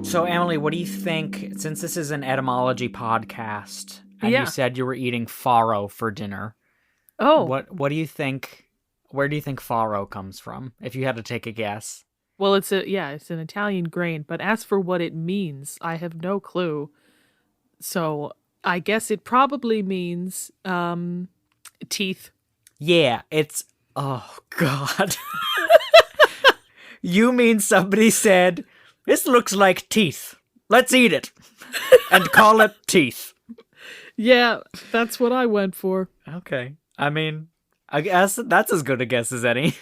So, Emily, what do you think, since this is an etymology podcast, and you said you were eating farro for dinner, what do you think, where do you think farro comes from, if you had to take a guess? Well, it's an Italian grain, but as for what it means, I have no clue. So, I guess it probably means, teeth. Yeah, oh, God. You mean somebody said, this looks like teeth. Let's eat it. And call it teeth. Yeah, that's what I went for. Okay. I mean, I guess that's as good a guess as any.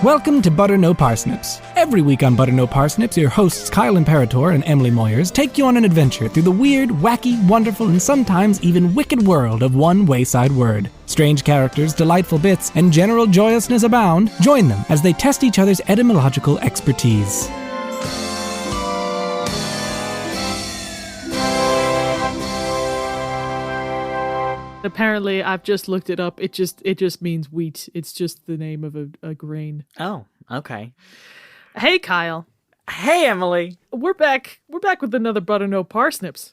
Welcome to Butter No Parsnips. Every week on Butter No Parsnips, your hosts Kyle Imperatore and Emily Moyers take you on an adventure through the weird, wacky, wonderful, and sometimes even wicked world of one wayside word. Strange characters, delightful bits, and general joyousness abound. Join them as they test each other's etymological expertise. Apparently, I've just looked it up. It just means wheat. It's just the name of a grain. Oh, okay. Hey, Kyle. Hey, Emily. We're back. We're back with another Butter No Parsnips,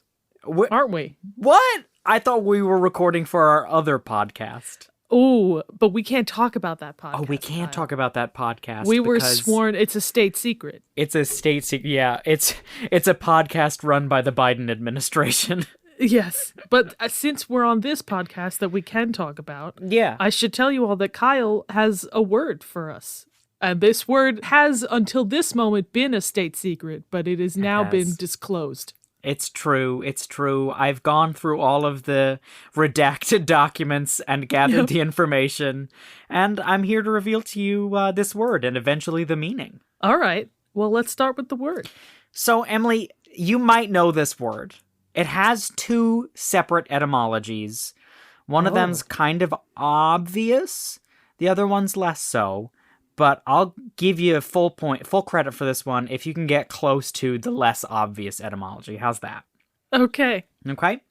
aren't we? What? I thought we were recording for our other podcast. Oh, but we can't talk about that podcast. Oh, we can't talk about that podcast. We were sworn it's a state secret. It's a state secret. Yeah, it's a podcast run by the Biden administration. Yes, but since we're on this podcast that we can talk about, I should tell you all that Kyle has a word for us. And this word has, until this moment, been a state secret, but it has now been disclosed. It's true. It's true. I've gone through all of the redacted documents and gathered the information, and I'm here to reveal to you this word and eventually the meaning. All right. Well, let's start with the word. So, Emily, you might know this word. It has two separate etymologies. One of them's kind of obvious. The other one's less so. But I'll give you full credit for this one if you can get close to the less obvious etymology. How's that? Okay. Okay?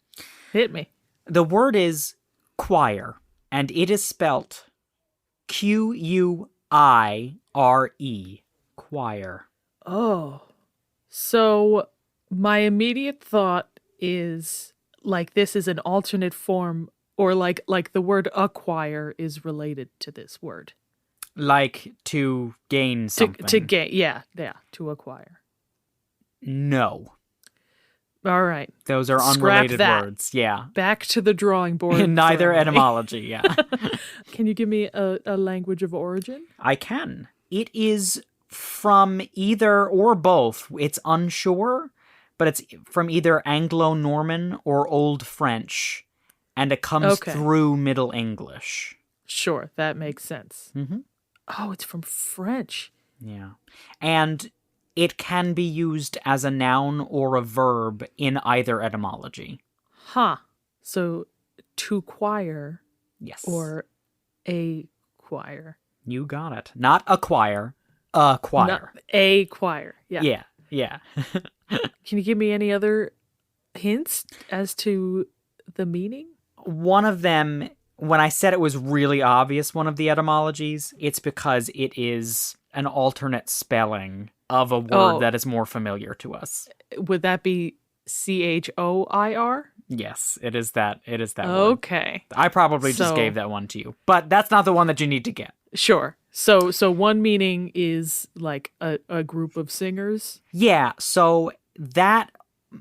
Hit me. The word is quire, and it is spelt Quire. Quire. Oh. So my immediate thought is like this is an alternate form, or like the word acquire is related to this word. Like to gain something. To gain, to acquire. No. All right. Those are unrelated words. Yeah. Back to the drawing board. Neither etymology, yeah. Can you give me a language of origin? I can. It is from either or both. It's unsure, but it's from either Anglo-Norman or Old French, and it comes through Middle English. Sure, that makes sense. Mm-hmm. Oh, it's from French. Yeah. And it can be used as a noun or a verb in either etymology. Huh. So, to choir. Yes. Or a choir. You got it. Not acquire, a choir. Not a choir. Yeah. Yeah. Can you give me any other hints as to the meaning? One of them, when I said it was really obvious, one of the etymologies, it's because it is an alternate spelling of a word that is more familiar to us. Would that be choir? Yes, it is that. It is that word. Okay. I probably just gave that one to you, but that's not the one that you need to get. Sure. So one meaning is like a group of singers? Yeah, so that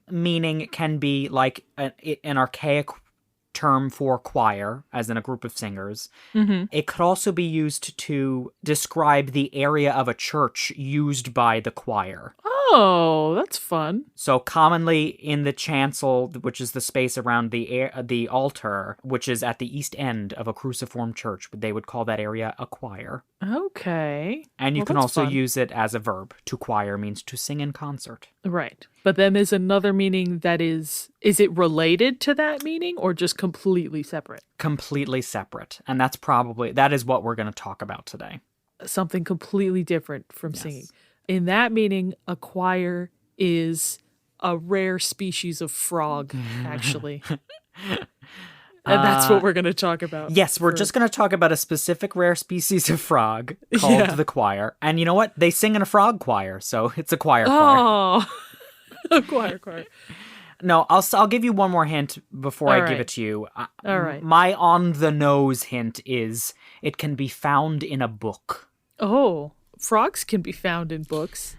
meaning can be like an archaic term for choir, as in a group of singers. Mm-hmm. It could also be used to describe the area of a church used by the choir. Oh, that's fun. So commonly in the chancel, which is the space around the altar, which is at the east end of a cruciform church, they would call that area a choir. Okay. And you can also use it as a verb. To choir means to sing in concert. Right. But then there's another meaning that is it related to that meaning or just completely separate? Completely separate. And that is what we're going to talk about today. Something completely different from singing. In that meaning, a choir is a rare species of frog, actually. And that's what we're going to talk about. Yes, we're just going to talk about a specific rare species of frog called the quire. And you know what? They sing in a frog choir, so it's a quire choir. Oh, a quire. No, I'll give you one more hint before I give it to you. All right. My on-the-nose hint is it can be found in a book. Oh, frogs can be found in books.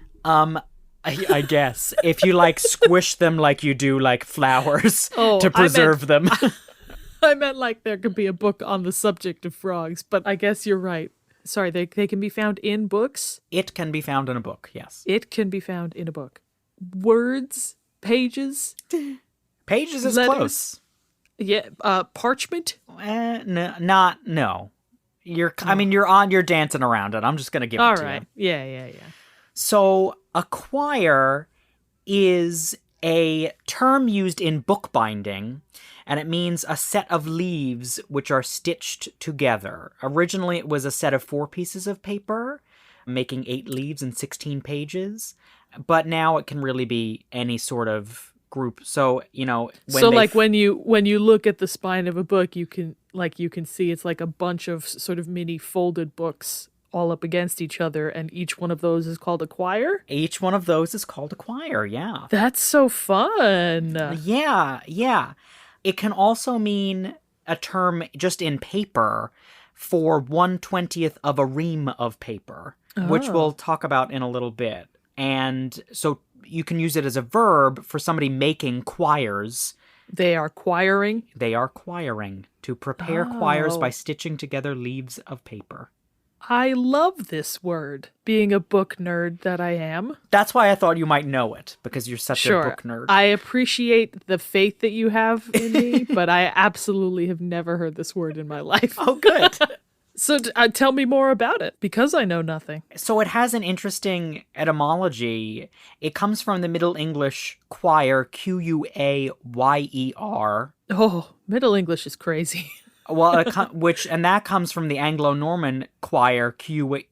I guess. If you, like, squish them like you do, like, flowers to preserve them. I meant like there could be a book on the subject of frogs, but I guess you're right. Sorry, they can be found in books? It can be found in a book, yes. It can be found in a book. Words? Pages? Pages is letters? Close. Yeah, parchment? No. You're dancing around it. I'm just going to give it to you. All right. Yeah. So, a quire is a term used in bookbinding, and it means a set of leaves which are stitched together. Originally, it was a set of 4 pieces of paper, making 8 leaves and 16 pages, but now it can really be any sort of group. So, when you look at the spine of a book, you can see it's like a bunch of sort of mini folded books all up against each other, and each one of those is called a quire? Each one of those is called a quire, yeah. That's so fun. Yeah. It can also mean a term just in paper for 1/20th of a ream of paper, which we'll talk about in a little bit. And so you can use it as a verb for somebody making quires. They are quiring? They are quiring. To prepare quires by stitching together leaves of paper. I love this word, being a book nerd that I am. That's why I thought you might know it, because you're such a book nerd. I appreciate the faith that you have in me, but I absolutely have never heard this word in my life. Oh, good. So tell me more about it, because I know nothing. So it has an interesting etymology. It comes from the Middle English quire, Quayer. Oh, Middle English is crazy. Well, and that comes from the Anglo-Norman quire, Quaier,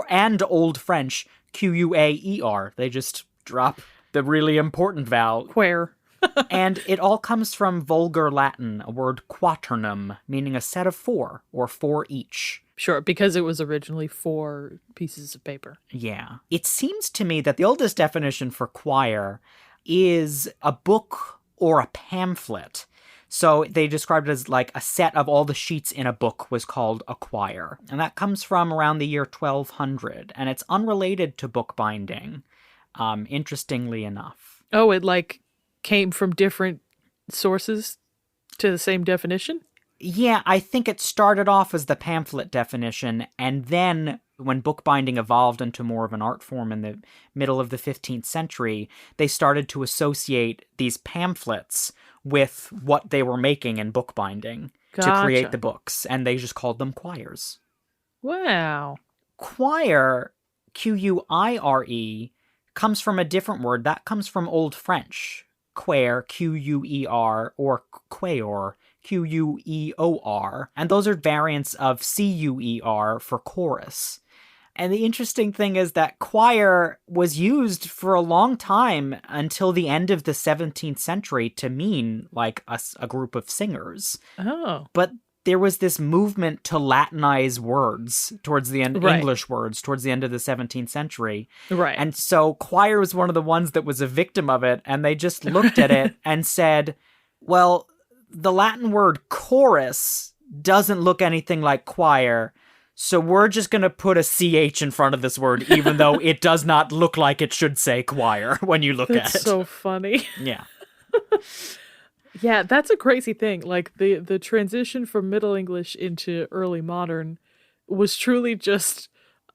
and Old French, Quaer. They just drop the really important vowel. Quare. And it all comes from Vulgar Latin, a word quaternum, meaning a set of 4, or 4 each. Sure, because it was originally 4 pieces of paper. Yeah. It seems to me that the oldest definition for quire is a book or a pamphlet. So they described it as like a set of all the sheets in a book was called a quire. And that comes from around the year 1200. And it's unrelated to bookbinding, interestingly enough. Oh, it came from different sources to the same definition? Yeah, I think it started off as the pamphlet definition, and then when bookbinding evolved into more of an art form in the middle of the 15th century, they started to associate these pamphlets with what they were making in bookbinding to create the books, and they just called them quires. Wow. Quire, Quire, comes from a different word. That comes from Old French. Quer, Quer, or quayor, Queor. And those are variants of Cur for chorus. And the interesting thing is that quire was used for a long time until the end of the 17th century to mean like a group of singers. Oh. But there was this movement to Latinize words towards the end, English words towards the end of the 17th century. Right. And so quire was one of the ones that was a victim of it. And they just looked at it and said, well, the Latin word chorus doesn't look anything like choir. So we're just going to put a CH in front of this word, even though it does not look like it should say choir when you look at it. That's so funny. Yeah. Yeah, that's a crazy thing. Like the transition from Middle English into early modern was truly just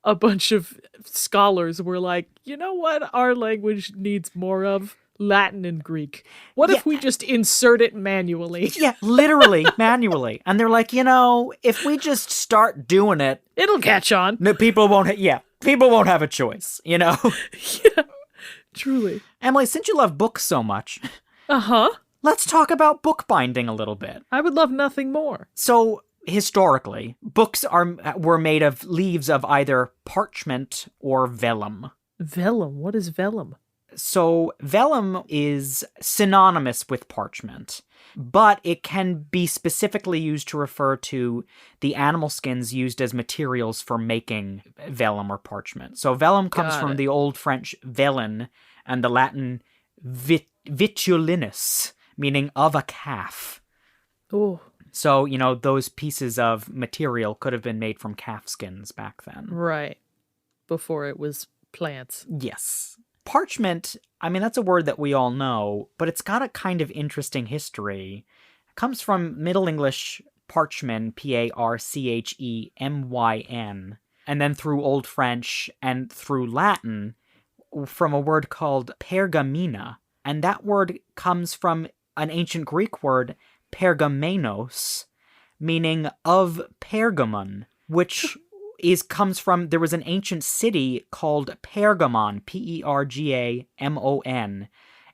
a bunch of scholars were like, you know what our language needs more of? Latin and Greek. What if we just insert it manually? Yeah, literally, manually. And they're like, if we just start doing it, it'll catch on. No, people won't have a choice, Yeah, truly. Emily, since you love books so much, let's talk about bookbinding a little bit. I would love nothing more. So, historically, books were made of leaves of either parchment or vellum. Vellum? What is vellum? So vellum is synonymous with parchment. but it can be specifically used to refer to the animal skins used as materials for making vellum or parchment. So vellum comes from the Old French vellin and the Latin vitulinus, meaning of a calf. Oh. So, those pieces of material could have been made from calf skins back then. Right. Before it was plants. Yes. Parchment, that's a word that we all know, but it's got a kind of interesting history. It comes from Middle English parchment, Parchemyn, and then through Old French and through Latin from a word called pergamena. And that word comes from an ancient Greek word, pergamenos, meaning of Pergamon, which comes from, there was an ancient city called Pergamon, Pergamon.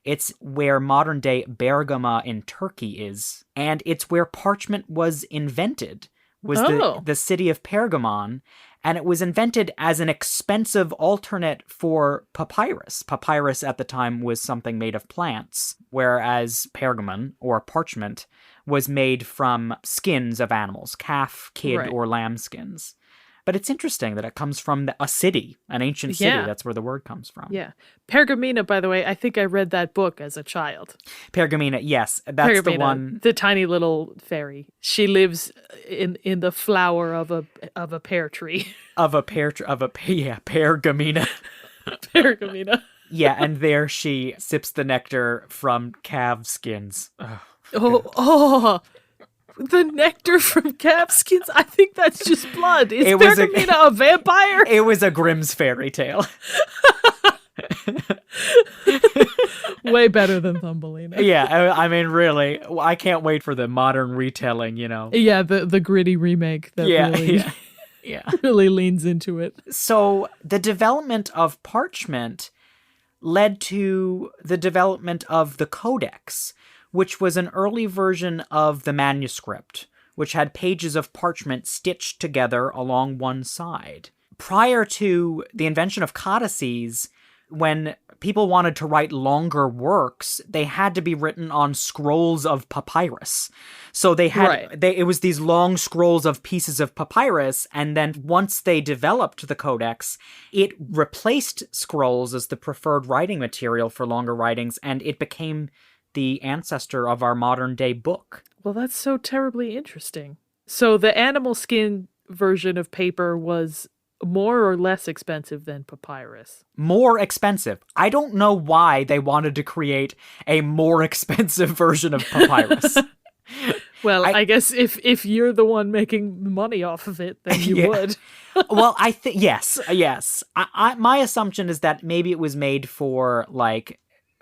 It's where modern-day Bergama in Turkey is, and it's where parchment was invented, was the city of Pergamon, and it was invented as an expensive alternate for papyrus. Papyrus at the time was something made of plants, whereas pergamon, or parchment, was made from skins of animals, calf, kid, or lamb skins. But it's interesting that it comes from a city, an ancient city. Yeah. That's where the word comes from. Yeah. Pergamena, by the way, I think I read that book as a child. Pergamena, yes. That's the one. The tiny little fairy. She lives in the flower of a pear tree. Pergamena. Pergamena. Yeah, and there she sips the nectar from calf skins. The nectar from calf skins? I think that's just blood. Is Pergamena a vampire? It was a Grimm's fairy tale. Way better than Thumbelina. Yeah, really. I can't wait for the modern retelling, Yeah, the gritty remake that really leans into it. So the development of parchment led to the development of the codex, which was an early version of the manuscript, which had pages of parchment stitched together along one side. Prior to the invention of codices, when people wanted to write longer works, they had to be written on scrolls of papyrus. So they had it was these long scrolls of pieces of papyrus, and then once they developed the codex, it replaced scrolls as the preferred writing material for longer writings, and it became the ancestor of our modern day book. Well, that's so terribly interesting. So the animal skin version of paper was more or less expensive than papyrus? More expensive. I don't know why they wanted to create a more expensive version of papyrus. Well, I guess if you're the one making money off of it, then you would. Well, I think yes. My assumption is that maybe it was made for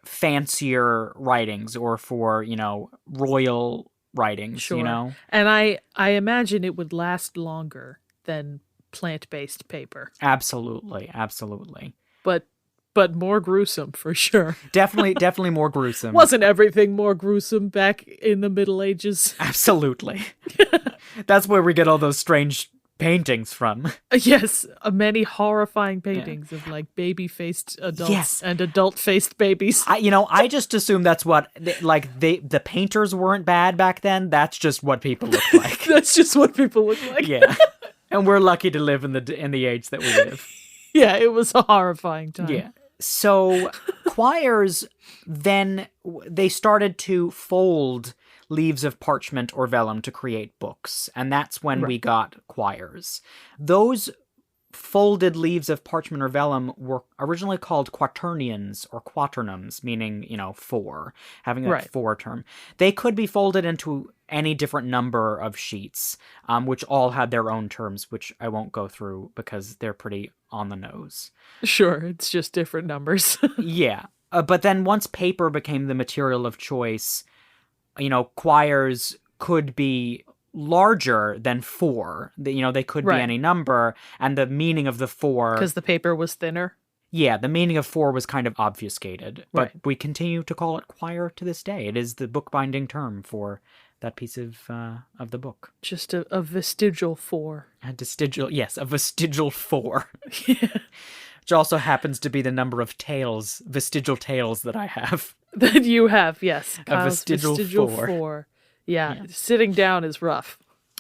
fancier writings or for, royal writings, Sure. And I imagine it would last longer than plant-based paper. Absolutely. But more gruesome for sure. Definitely more gruesome. Wasn't everything more gruesome back in the Middle Ages? Absolutely. That's where we get all those strange paintings from. Yes, many horrifying paintings of baby-faced adults and adult-faced babies. I just assume that's what the painters weren't bad back then. That's just what people look like. That's just what people look like. Yeah, and we're lucky to live in the age that we live. Yeah, it was a horrifying time. Yeah. So quires then they started to fold leaves of parchment or vellum to create books, and that's when we got quires. Those folded leaves of parchment or vellum were originally called quaternions or quaternums, meaning, four, having a four term. They could be folded into any different number of sheets, which all had their own terms, which I won't go through because they're pretty on the nose. Sure, it's just different numbers. Yeah. But then once paper became the material of choice, quires could be larger than four. They could be any number, and the meaning of the four... Because the paper was thinner? Yeah, the meaning of four was kind of obfuscated, but we continue to call it quire to this day. It is the bookbinding term for that piece of the book. Just a vestigial four. A vestigial four. Yeah. Which also happens to be the number of vestigial tails that I have. That you have, yes. A vestigial 4. Yeah, sitting down is rough.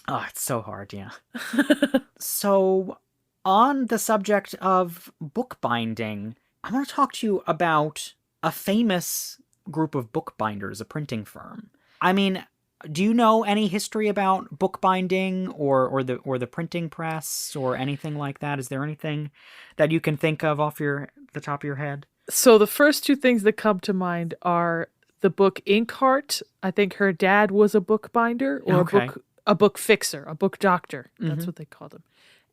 Oh, it's so hard, yeah. So, on the subject of bookbinding, I want to talk to you about a famous group of bookbinders, a printing firm. I mean, do you know any history about bookbinding or the printing press or anything like that? Is there anything that you can think of off the top of your head? So the first two things that come to mind are the book Inkheart. I think her dad was a bookbinder or a book fixer, a book doctor. That's what they called him.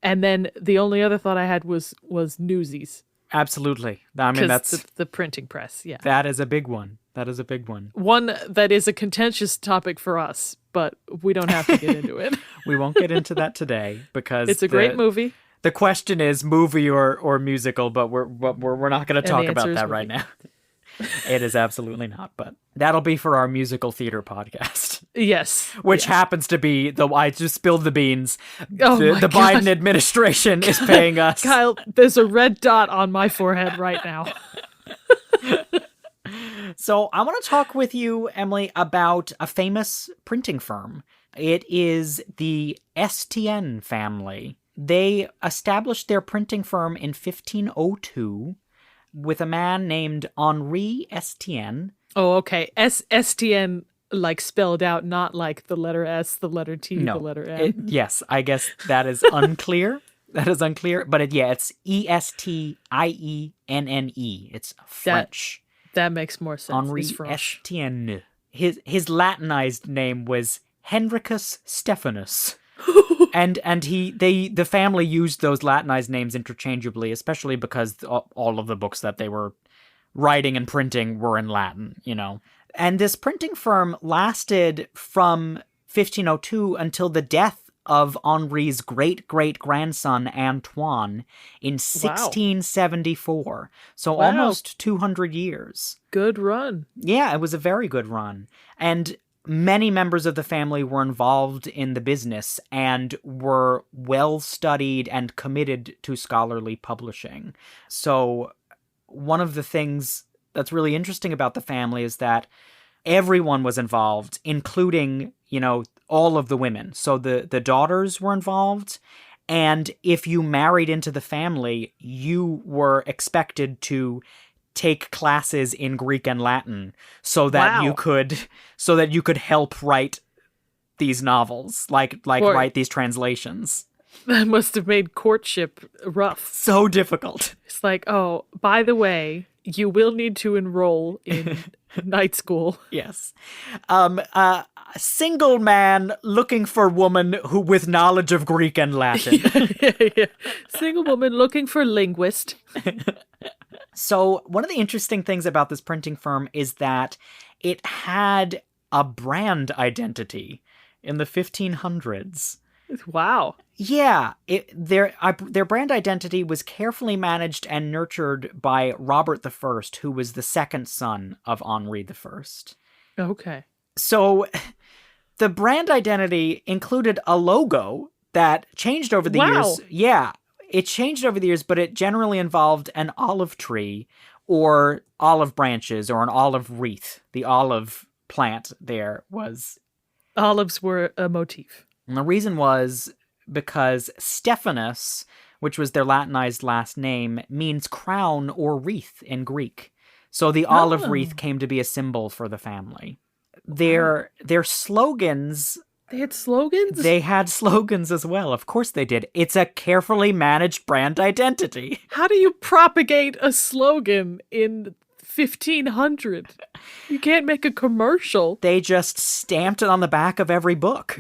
And then the only other thought I had was Newsies. Absolutely. I mean, that's the printing press. Yeah, that is a big one. That is a big one. One that is a contentious topic for us, but we don't have to get into it. We won't get into that today because it's a great movie. The question is movie or musical, but we're not going to talk about that right now. It is absolutely not, but that'll be for our musical theater podcast. Yes. Which happens to be, I just spilled the beans. The Biden administration is paying us. Kyle, there's a red dot on my forehead right now. So I want to talk with you, Emily, about a famous printing firm. It is the Estienne family. They established their printing firm in 1502 with a man named Henri Estienne. Oh, okay. Estienne, like spelled out, not like the letter S, the letter T, the letter N. Yes, I guess that is unclear. That is unclear. But it's Estienne. It's French. That makes more sense. Henri Estienne. His Latinized name was Henricus Stephanus. and the family used those Latinized names interchangeably, especially because all of the books that they were writing and printing were in Latin, And this printing firm lasted from 1502 until the death of Henri's great-great-grandson Antoine in 1674. So almost 200 years. Good run. Yeah, it was a very good run. And many members of the family were involved in the business and were well-studied and committed to scholarly publishing. So one of the things that's really interesting about the family is that everyone was involved, including, all of the women. So the daughters were involved, and if you married into the family, you were expected to take classes in Greek and Latin so that you could help write these novels, write these translations. That must have made courtship rough. So difficult. It's like, oh, by the way, you will need to enroll in night school. Yes. A single man looking for woman who with knowledge of Greek and Latin. Yeah. Single woman looking for linguist. So one of the interesting things about this printing firm is that it had a brand identity in the 1500s. Wow. Yeah, their brand identity was carefully managed and nurtured by Robert I, who was the second son of Henri I. Okay. So the brand identity included a logo that changed over the years. Yeah, it changed over the years, but it generally involved an olive tree or olive branches or an olive wreath. The olive plant there was... Olives were a motif. And the reason was because Stephanus, which was their Latinized last name, means crown or wreath in Greek. So the olive wreath came to be a symbol for the family. Their slogans... They had slogans? They had slogans as well. Of course they did. It's a carefully managed brand identity. How do you propagate a slogan in 1500? You can't make a commercial. They just stamped it on the back of every book.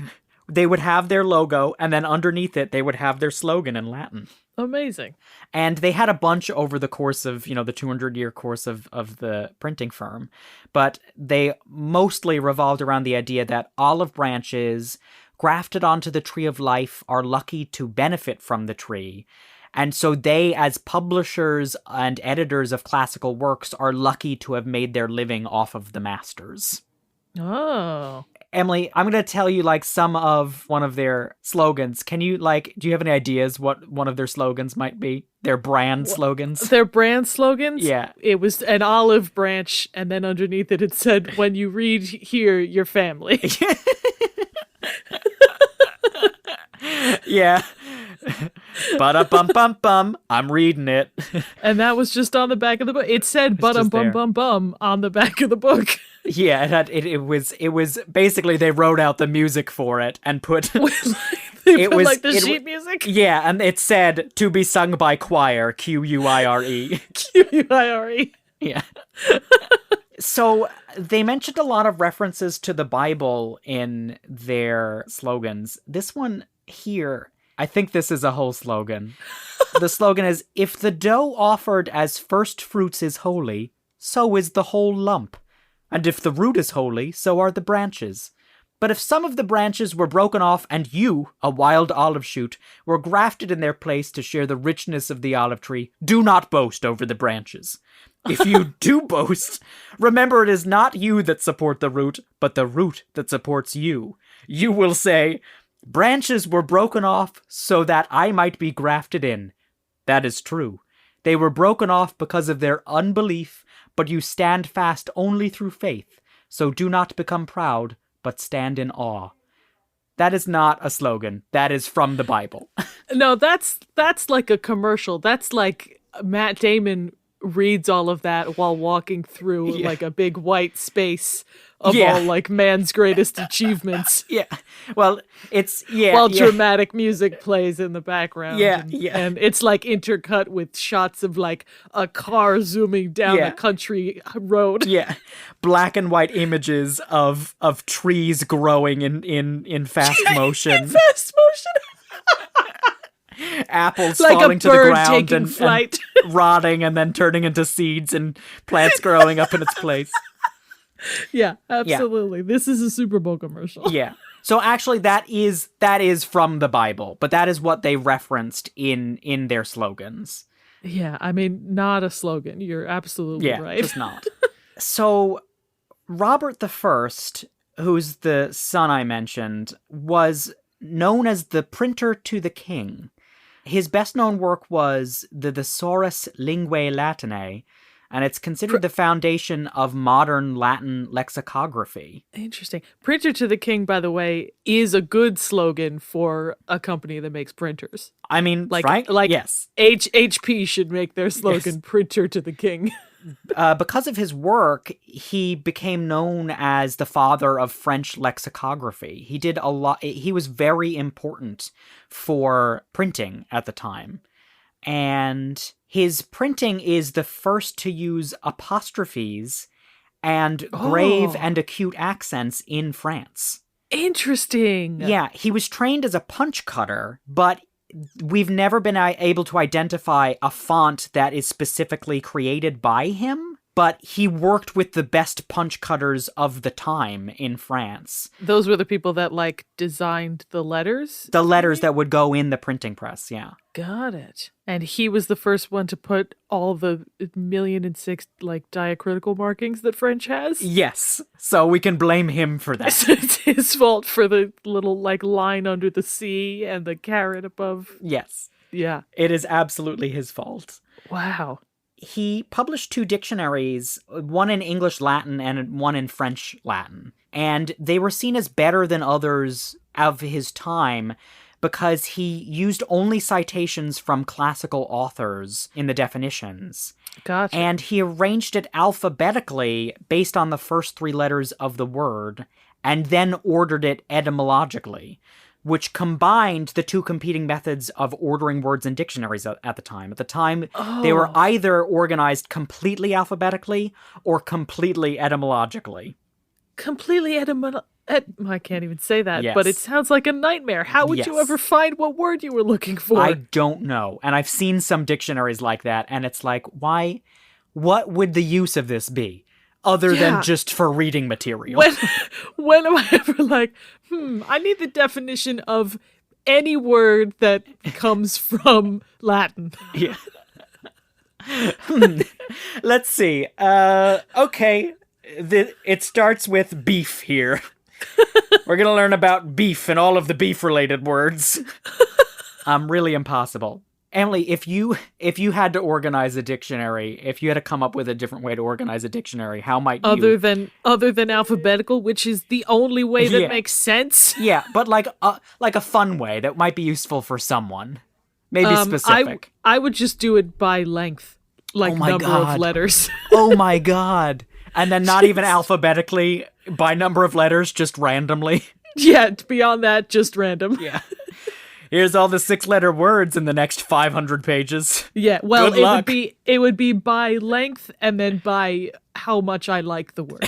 They would have their logo, and then underneath it, they would have their slogan in Latin. Amazing. And they had a bunch over the course of, the 200-year course of the printing firm. But they mostly revolved around the idea that olive branches grafted onto the tree of life are lucky to benefit from the tree. And so they, as publishers and editors of classical works, are lucky to have made their living off of the masters. Oh. Emily, I'm going to tell you like some of one of their slogans. Can you do you have any ideas what one of their slogans might be? Their brand slogans? Their brand slogans? Yeah. It was an olive branch, and then underneath it said, when you read here, your family. Yeah. Ba-da-bum-bum-bum. I'm reading it. And that was just on the back of the book. It said bum-bum-bum-bum on the back of the book. Yeah, it was basically they wrote out the music for it and put it was like the sheet music. Yeah, and it said to be sung by Quire, Quire. Quire. Yeah. So they mentioned a lot of references to the Bible in their slogans. This one here, I think this is a whole slogan. The slogan is, if the dough offered as first fruits is holy, so is the whole lump. And if the root is holy, so are the branches. But if some of the branches were broken off and you, a wild olive shoot, were grafted in their place to share the richness of the olive tree, do not boast over the branches. If you do boast, remember it is not you that support the root, but the root that supports you. You will say, branches were broken off so that I might be grafted in. That is true. They were broken off because of their unbelief, but you stand fast only through faith. So do not become proud, but stand in awe. That is not a slogan. That is from the Bible. No, that's like a commercial. That's like Matt Damon reads all of that while walking through like a big white space of all like man's greatest achievements. Yeah. Well, it's while dramatic music plays in the background. Yeah, and it's like intercut with shots of like a car zooming down a country road. Yeah. Black and white images of trees growing in fast motion. In fast motion. Apples like falling to the ground and rotting and then turning into seeds and plants growing up in its place. Yeah, absolutely. Yeah. This is a Super Bowl commercial. Yeah. So actually that is from the Bible, but that is what they referenced in their slogans. Yeah, I mean, not a slogan. You're absolutely right. Yeah, just not. So Robert I, who's the son I mentioned, was known as the printer to the king. His best-known work was the Thesaurus Linguae Latinae, and it's considered the foundation of modern Latin lexicography. Interesting. Printer to the king, by the way, is a good slogan for a company that makes printers. I mean, right? Yes. HP should make their slogan, Printer to the king. Because of his work, he became known as the father of French lexicography. He did a lot. He was very important for printing at the time. And his printing is the first to use apostrophes and grave and acute accents in France. Interesting. Yeah, he was trained as a punch cutter, but we've never been able to identify a font that is specifically created by him, but he worked with the best punch cutters of the time in France. Those were the people that, designed the letters? The letters that would go in the printing press, yeah. Got it. And he was the first one to put all the 1,000,006, diacritical markings that French has? Yes. So we can blame him for that. So it's his fault for the little, line under the C and the caret above? Yes. Yeah. It is absolutely his fault. Wow. He published 2 dictionaries, one in English Latin and one in French Latin. And they were seen as better than others of his time because he used only citations from classical authors in the definitions. Gotcha. And he arranged it alphabetically based on the first 3 letters of the word, and then ordered it etymologically, which combined the 2 competing methods of ordering words in dictionaries at the time. At the time, they were either organized completely alphabetically or completely etymologically. Completely I can't even say that, yes. But it sounds like a nightmare. How would you ever find what word you were looking for? I don't know. And I've seen some dictionaries like that, and it's like, why? What would the use of this be? Other than just for reading material. When am I ever I need the definition of any word that comes from Latin. Yeah. Let's see. Okay. It starts with beef here. We're going to learn about beef and all of the beef-related words. Really impossible. Emily, if you had to organize a dictionary, if you had to come up with a different way to organize a dictionary, how might you... Other than alphabetical, which is the only way that makes sense? Yeah, but like a fun way that might be useful for someone. Maybe specific. I would just do it by length, like number of letters. Oh my god. And then not even alphabetically, by number of letters, just randomly. Yeah, beyond that, just random. Yeah. Here's all the 6-letter words in the next 500 pages. Yeah, well, it would be by length and then by how much I like the word.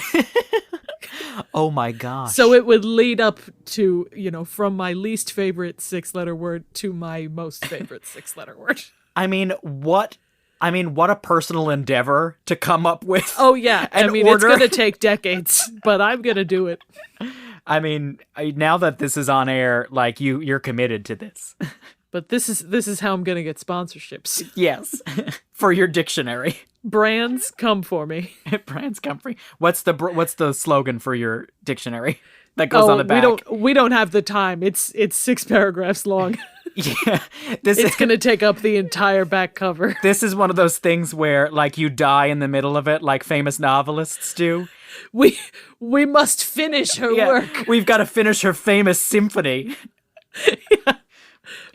Oh my gosh. So it would lead up to, from my least favorite 6-letter word to my most favorite 6-letter word. I mean, what a personal endeavor to come up with. Oh yeah, it's going to take decades, but I'm going to do it. I mean, now that this is on air, like you're committed to this. But this is how I'm going to get sponsorships. Yes. For your dictionary. Brands come for me. Brands come for you. What's the slogan for your dictionary that goes on the back? We don't have the time. It's 6 paragraphs long. Yeah. It's going to take up the entire back cover. This is one of those things where like you die in the middle of it like famous novelists do. We must finish her work. We've got to finish her famous symphony. Yeah.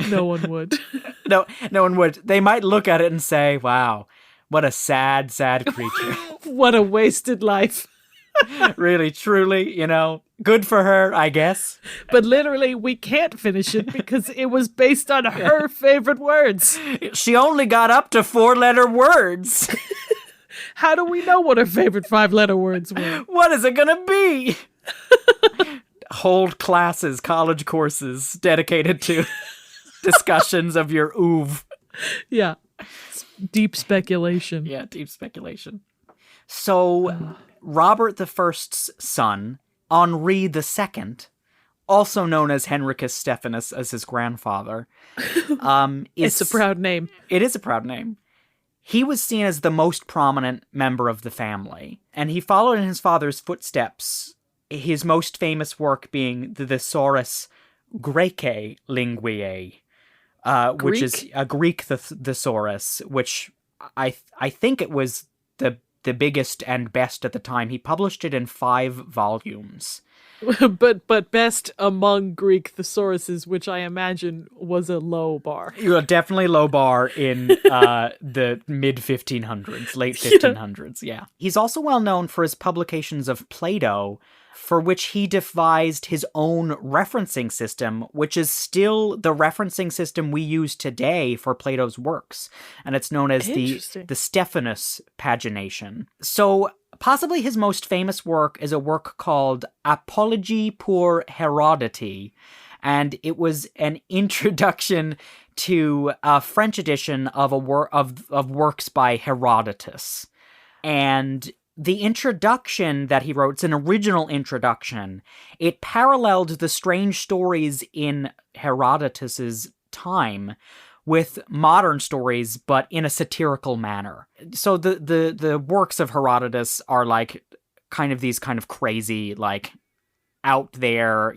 No one would. No one would. They might look at it and say, wow, what a sad, sad creature. What a wasted life. Really, truly, good for her, I guess. But literally, we can't finish it because it was based on her favorite words. She only got up to 4-letter words. How do we know what her favorite 5-letter words were? What is it gonna be? Hold classes, college courses dedicated to discussions of your oeuvre. Yeah. Deep speculation. Yeah, deep speculation. So, Robert I's son, Henri II, also known as Henricus Stephanus as his grandfather, it's a proud name. It is a proud name. He was seen as the most prominent member of the family, and he followed in his father's footsteps, his most famous work being the Thesaurus Graecae Linguae, which is a Greek thesaurus, which I think it was the biggest and best at the time. He published it in 5 volumes. but best among Greek thesauruses, which I imagine was a low bar. Definitely low bar in the mid-1500s, late 1500s, yeah. He's also well known for his publications of Plato, for which he devised his own referencing system, which is still the referencing system we use today for Plato's works. And it's known as the Stephanus pagination. So possibly his most famous work is a work called Apologie pour Hérodotie, and it was an introduction to a French edition of of works by Herodotus. And the introduction that he wrote, it's an original introduction. It paralleled the strange stories in Herodotus's time with modern stories, but in a satirical manner. So the works of Herodotus are like kind of crazy, like out there,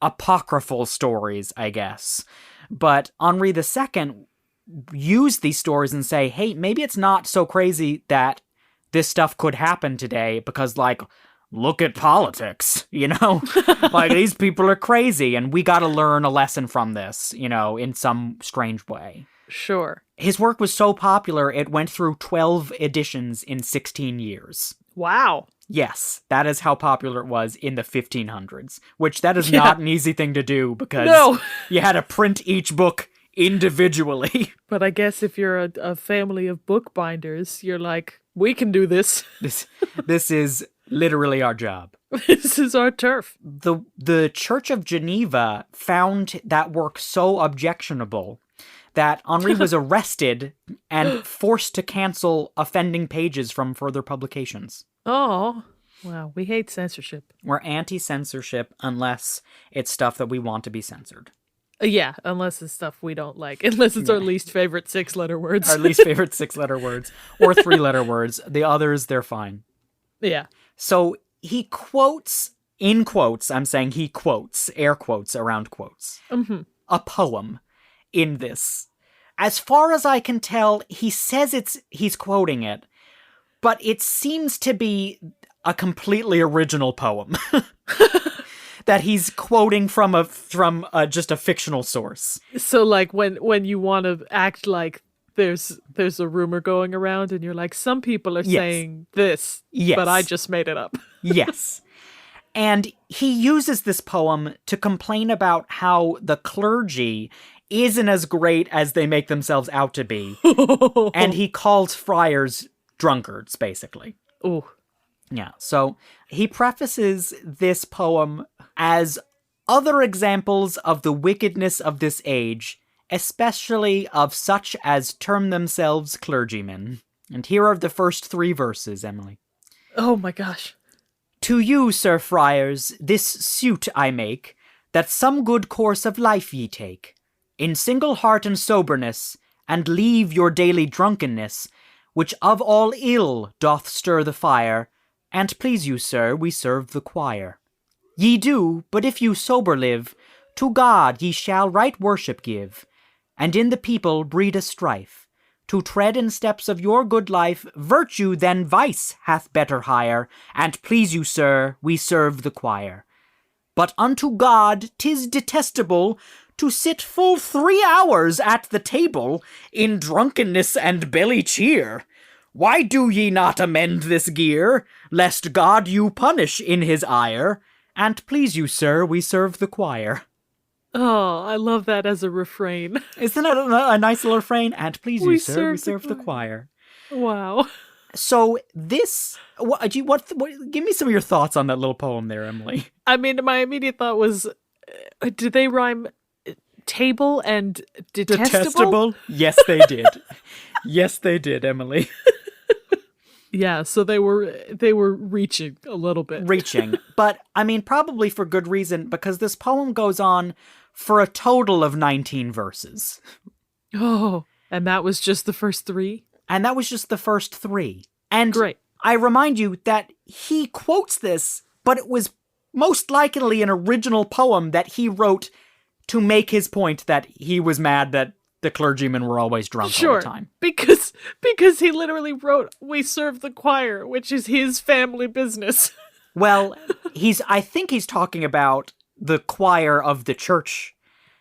apocryphal stories, I guess. But Henri II used these stories and say, hey, maybe it's not so crazy that this stuff could happen today because, like, look at politics, like these people are crazy and we got to learn a lesson from this, in some strange way. Sure. His work was so popular, it went through 12 editions in 16 years. Wow. Yes, that is how popular it was in the 1500s, which that is not an easy thing to do because you had to print each book individually. But I guess if you're a family of bookbinders, you're like, we can do this. This is literally our job. This is our turf. The Church of Geneva found that work so objectionable that Henri was arrested and forced to cancel offending pages from further publications. Oh, wow. We hate censorship. We're anti-censorship unless it's stuff that we want to be censored. Yeah, unless it's stuff we don't like. Unless it's our least favorite 6-letter words. Our least favorite 6-letter words. Or 3-letter words. The others, they're fine. Yeah. So he quotes in quotes, I'm saying he quotes, air quotes around quotes, a poem in this. As far as I can tell, he says he's quoting it, but it seems to be a completely original poem that he's quoting from just a fictional source. So like when you want to act like there's a rumor going around and you're like, some people are saying this, but I just made it up. Yes. And he uses this poem to complain about how the clergy isn't as great as they make themselves out to be. And he calls friars drunkards, basically. Ooh. Yeah, so he prefaces this poem as other examples of the wickedness of this age, especially of such as term themselves clergymen. And here are the first 3 verses, Emily. Oh my gosh. To you, sir friars, this suit I make, that some good course of life ye take, in single heart and soberness, and leave your daily drunkenness, which of all ill doth stir the fire, and please you, sir, we serve the choir. Ye do, but if you sober live, to God ye shall right worship give, and in the people breed a strife. To tread in steps of your good life, virtue than vice hath better hire, and please you, sir, we serve the choir. But unto God 'tis detestable to sit full 3 hours at the table in drunkenness and belly cheer. Why do ye not amend this gear, lest God you punish in his ire? And please you, sir, we serve the choir. Oh, I love that as a refrain. Isn't that a nice little refrain? And please you, sir, we serve the choir. Wow. So this, give me some of your thoughts on that little poem there, Emily. I mean, my immediate thought was, did they rhyme table and detestable? Yes, they did. Yes, they did, Emily. Yeah, so they were reaching a little bit. Reaching. But, I mean, probably for good reason, because this poem goes on for a total of 19 verses. Oh, and that was just the first 3? And that was just the first 3. And great. I remind you that he quotes this, but it was most likely an original poem that he wrote to make his point that he was mad that the clergymen were always drunk all the time. Because he literally wrote, we serve the choir, which is his family business. Well, I think he's talking about the choir of the church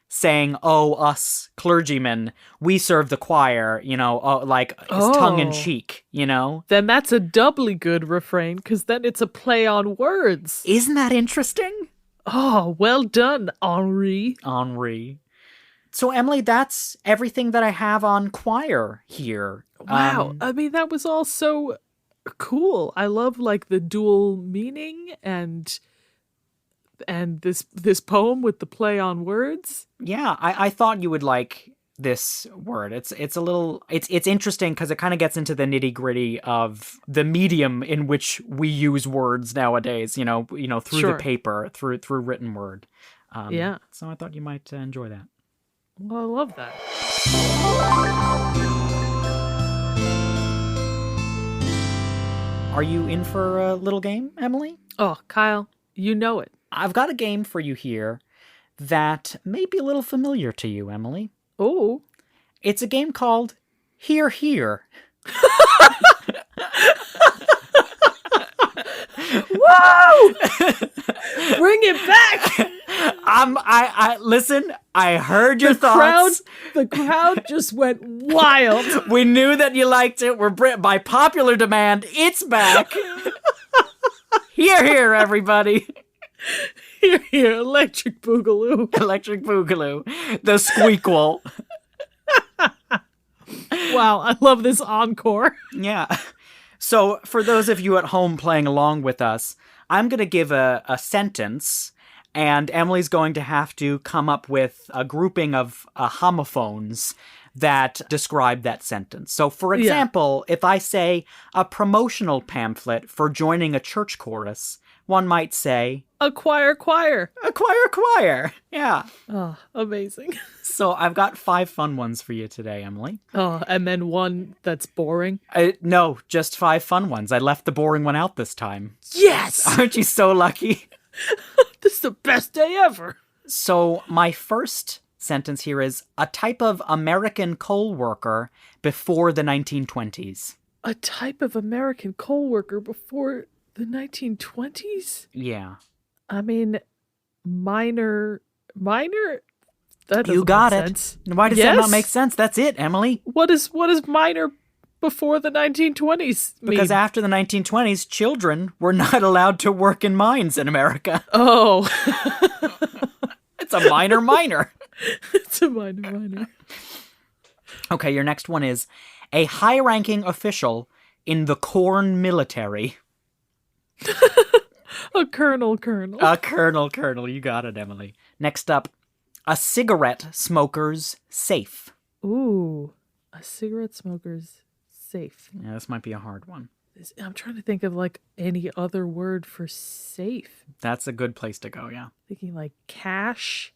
saying, oh, us clergymen, we serve the choir, tongue in cheek, Then that's a doubly good refrain, because then it's a play on words. Isn't that interesting? Oh, well done, Henri. So, Emily, that's everything that I have on Quire here. Wow. I mean, that was all so cool. I love, the dual meaning and this poem with the play on words. Yeah, I thought you would like this word. It's interesting because it kind of gets into the nitty-gritty of the medium in which we use words nowadays, through the paper, through written word. Yeah. So I thought you might enjoy that. Well, I love that. Are you in for a little game, Emily? Oh, Kyle, you know it. I've got a game for you here that may be a little familiar to you, Emily. Oh. It's a game called Here, Here. Whoa! Bring it back! I listen, I heard your thoughts. The crowd just went wild. We knew that you liked it. By popular demand, it's back. Here, here, everybody. Here, here, electric boogaloo. Electric boogaloo. The squeakquel. Wow, I love this encore. Yeah. So, for those of you at home playing along with us, I'm going to give a sentence, and Emily's going to have to come up with a grouping of homophones that describe that sentence. So, for example, if I say a promotional pamphlet for joining a church chorus, one might say... A choir. A choir. Yeah. Oh, amazing. So I've got 5 fun ones for you today, Emily. Oh, and then one that's boring? No, just 5 fun ones. I left the boring one out this time. Yes! Aren't you so lucky? This is the best day ever. So my first sentence here is a type of American coal worker before the 1920s. A type of American coal worker before the 1920s? Yeah. I mean, minor? That doesn't You got make it. sense. Why does that not make sense? That's it, Emily. What is minor before the 1920s mean? Because after the 1920s, children were not allowed to work in mines in America. Oh. It's a minor. It's a minor. Okay, your next one is a high-ranking official in the corn military. A colonel. A colonel. You got it, Emily. Next up, a cigarette smoker's safe. Ooh, a cigarette smoker's safe. Yeah, this might be a hard one. I'm trying to think of like any other word for safe. That's a good place to go, yeah. Thinking like cash.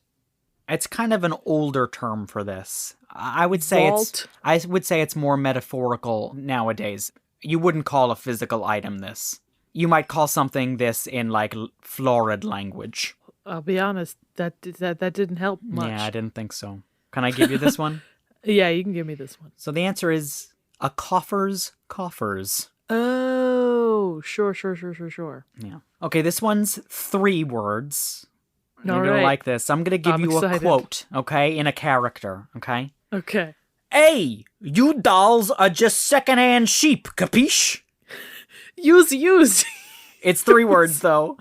It's kind of an older term for this. I would say Vault. it's more metaphorical nowadays. You wouldn't call a physical item this. You might call something this in like florid language. I'll be honest, that didn't help much. Yeah, I didn't think so. Can I give you this one? Yeah, you can give me this one. So the answer is a coffer's coffers. Oh, sure. Yeah. Okay, this one's 3 words. You're All going right. to like this. I'm going to give I'm you a excited. quote, okay, in a character, okay? Okay. Hey, you dolls are just secondhand sheep, capiche? Use. It's 3 words, though.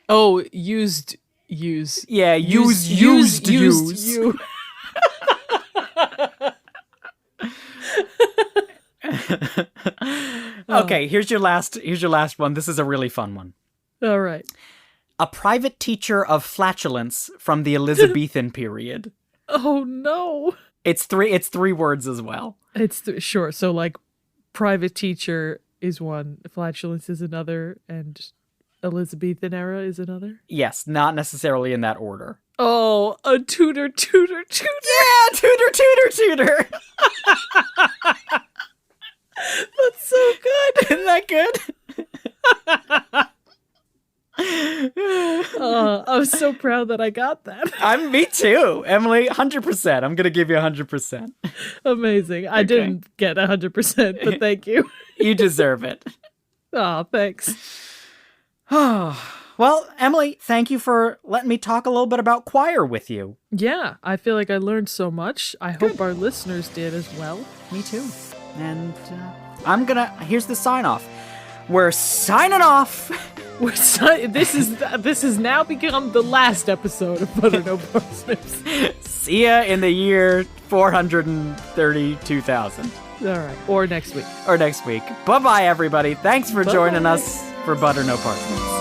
Oh, used. Yeah, used you. Okay, here's your last one. This is a really fun one. All right. A private teacher of flatulence from the Elizabethan period. Oh no. It's 3 words as well. Sure. So like private teacher is one, flatulence is another, and Elizabethan era is another? Yes, not necessarily in that order. Oh, a tutor. Yeah, tutor. That's so good. Isn't that good? I'm so proud that I got that. Me too, Emily. 100%. I'm gonna give you 100%. Amazing. I didn't get 100%, but thank you. You deserve it. Oh, thanks. Well, Emily, thank you for letting me talk a little bit about Quire with you. Yeah, I feel like I learned so much. I hope our listeners did as well. Me too. And here's the sign off. We're signing off. This has now become the last episode of Butter No Parsnips. See ya in the year 432,000. All right, or next week. Bye-bye, everybody. Thanks for Bye-bye. joining us for Butter No Parsnips.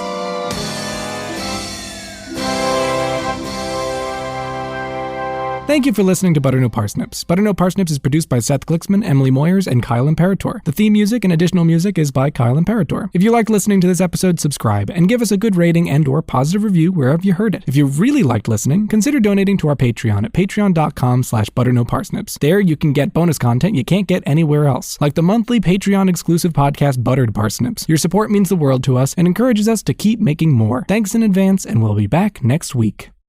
Thank you for listening to Butter No Parsnips. Butter No Parsnips is produced by Seth Gliksman, Emily Moyers, and Kyle Imperatore. The theme music and additional music is by Kyle Imperatore. If you liked listening to this episode, subscribe and give us a good rating and or positive review wherever you heard it. If you really liked listening, consider donating to our Patreon at patreon.com/butternoparsnips. There you can get bonus content you can't get anywhere else, like the monthly Patreon exclusive podcast Buttered Parsnips. Your support means the world to us and encourages us to keep making more. Thanks in advance, and we'll be back next week.